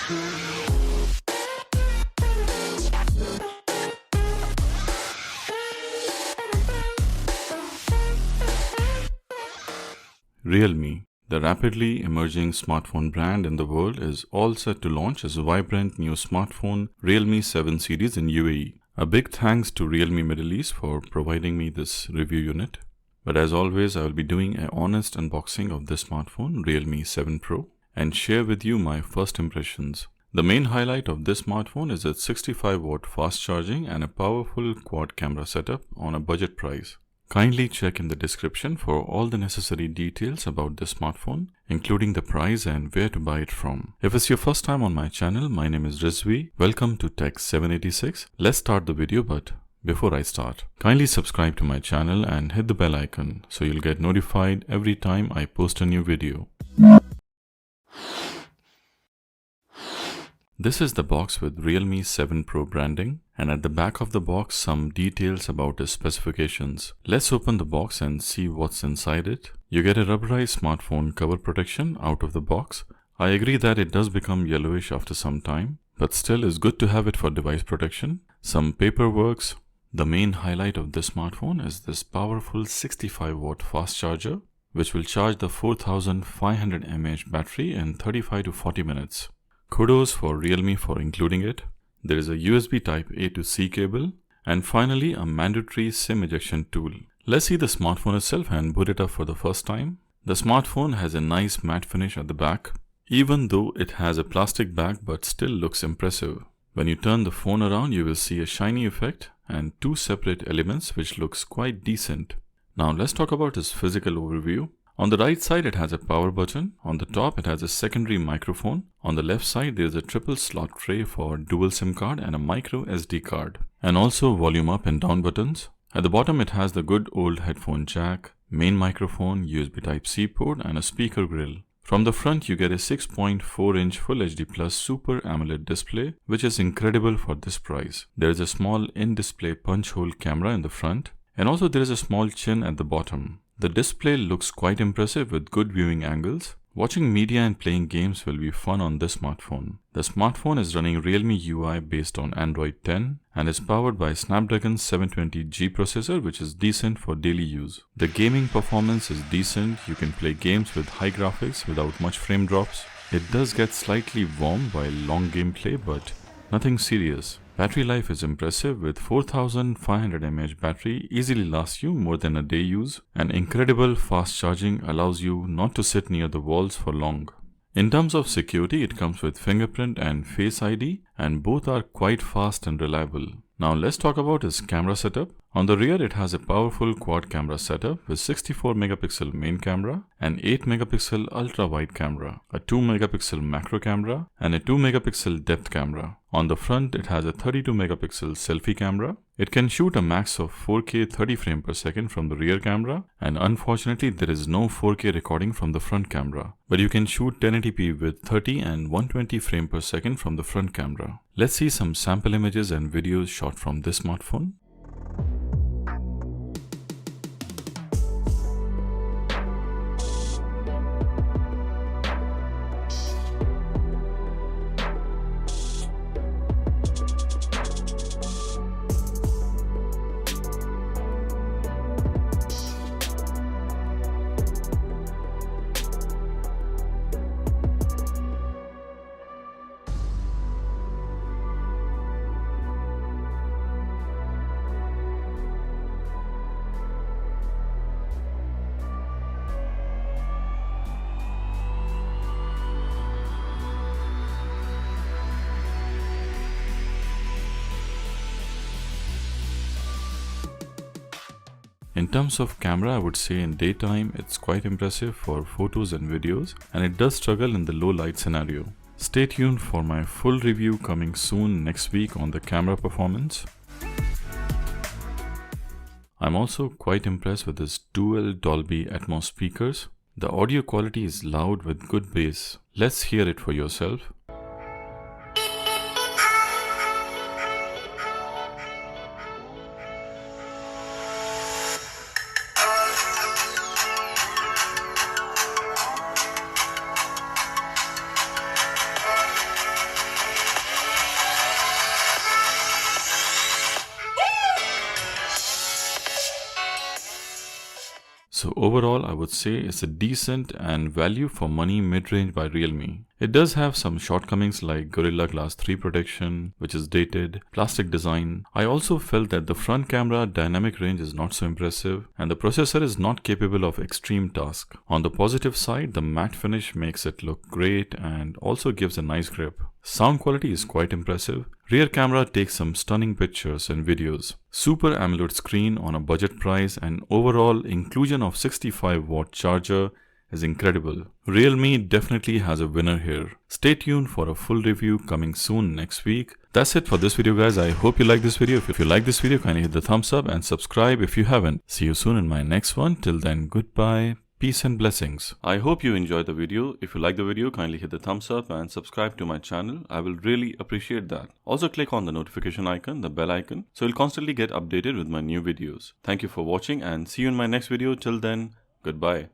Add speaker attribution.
Speaker 1: Realme, the rapidly emerging smartphone brand in the world, is all set to launch its vibrant new smartphone Realme 7 series in UAE. A big thanks to Realme Middle East for providing me this review unit. But as always, I will be doing an honest unboxing of this smartphone, Realme 7 Pro, and share with you my first impressions. The main highlight of this smartphone is its 65-watt fast charging and a powerful quad camera setup on a budget price. Kindly check in the description for all the necessary details about this smartphone, including the price and where to buy it from. If it's your first time on my channel, my name is Rizvi. Welcome to Tech 786. Let's start the video, but before I start, kindly subscribe to my channel and hit the bell icon so you'll get notified every time I post a new video. This is the box with Realme 7 Pro branding, and at the back of the box some details about its specifications. Let's open the box and see what's inside it. You get a rubberized smartphone cover protection out of the box. I agree that it does become yellowish after some time, but still is good to have it for device protection. Some paperwork. The main highlight of this smartphone is this powerful 65-watt fast charger, which will charge the 4500 mAh battery in 35 to 40 minutes. Kudos for Realme for including it. There is a USB Type A to C cable, and finally a mandatory SIM ejection tool. Let's see the smartphone itself and boot it up for the first time. The smartphone has a nice matte finish at the back, even though it has a plastic back, but still looks impressive. When you turn the phone around, you will see a shiny effect and two separate elements which looks quite decent. Now let's talk about its physical overview. On the right side it has a power button, on the top it has a secondary microphone, on the left side there is a triple slot tray for dual SIM card and a micro SD card, and also volume up and down buttons. At the bottom it has the good old headphone jack, main microphone, USB Type C port and a speaker grill. From the front you get a 6.4-inch Full HD Plus Super AMOLED display, which is incredible for this price. There is a small in-display punch hole camera in the front, and also there is a small chin at the bottom. The display looks quite impressive with good viewing angles. Watching media and playing games will be fun on this smartphone. The smartphone is running Realme UI based on Android 10 and is powered by Snapdragon 720G processor, which is decent for daily use. The gaming performance is decent. You can play games with high graphics without much frame drops. It does get slightly warm while long gameplay, but nothing serious. Battery life is impressive with 4500 mAh battery easily lasts you more than a day use, and incredible fast charging allows you not to sit near the walls for long. In terms of security, it comes with Fingerprint and Face ID, and both are quite fast and reliable. Now let's talk about its camera setup. On the rear it has a powerful quad camera setup with 64 megapixel main camera, an 8 megapixel ultra wide camera, a 2 megapixel macro camera and a 2 megapixel depth camera. On the front it has a 32 megapixel selfie camera. It can shoot a max of 4K 30 frames per second from the rear camera, and unfortunately there is no 4K recording from the front camera, but you can shoot 1080p with 30 and 120 frames per second from the front camera. Let's see some sample images and videos shot from this smartphone. In terms of camera, I would say in daytime it's quite impressive for photos and videos, and it does struggle in the low light scenario. Stay tuned for my full review coming soon next week on the camera performance. I'm also quite impressed with this dual Dolby Atmos speakers. The audio quality is loud with good bass. Let's hear it for yourself. So overall, I would say it's a decent and value for money mid-range by Realme. It does have some shortcomings like Gorilla Glass 3 protection, which is dated, plastic design. I also felt that the front camera dynamic range is not so impressive, and the processor is not capable of extreme tasks. On the positive side, the matte finish makes it look great and also gives a nice grip. Sound quality is quite impressive. Rear camera takes some stunning pictures and videos. Super AMOLED screen on a budget price, and overall inclusion of 65-watt charger is incredible. Realme definitely has a winner here. Stay tuned for a full review coming soon next week. That's it for this video, guys. I hope you like this video. If you like this video, kindly hit the thumbs up and subscribe if you haven't. See you soon in my next one. Till then, goodbye. Peace and blessings. I hope you enjoyed the video. If you like the video, kindly hit the thumbs up and subscribe to my channel. I will really appreciate that. Also click on the notification icon, the bell icon, so you'll constantly get updated with my new videos. Thank you for watching and see you in my next video. Till then, goodbye.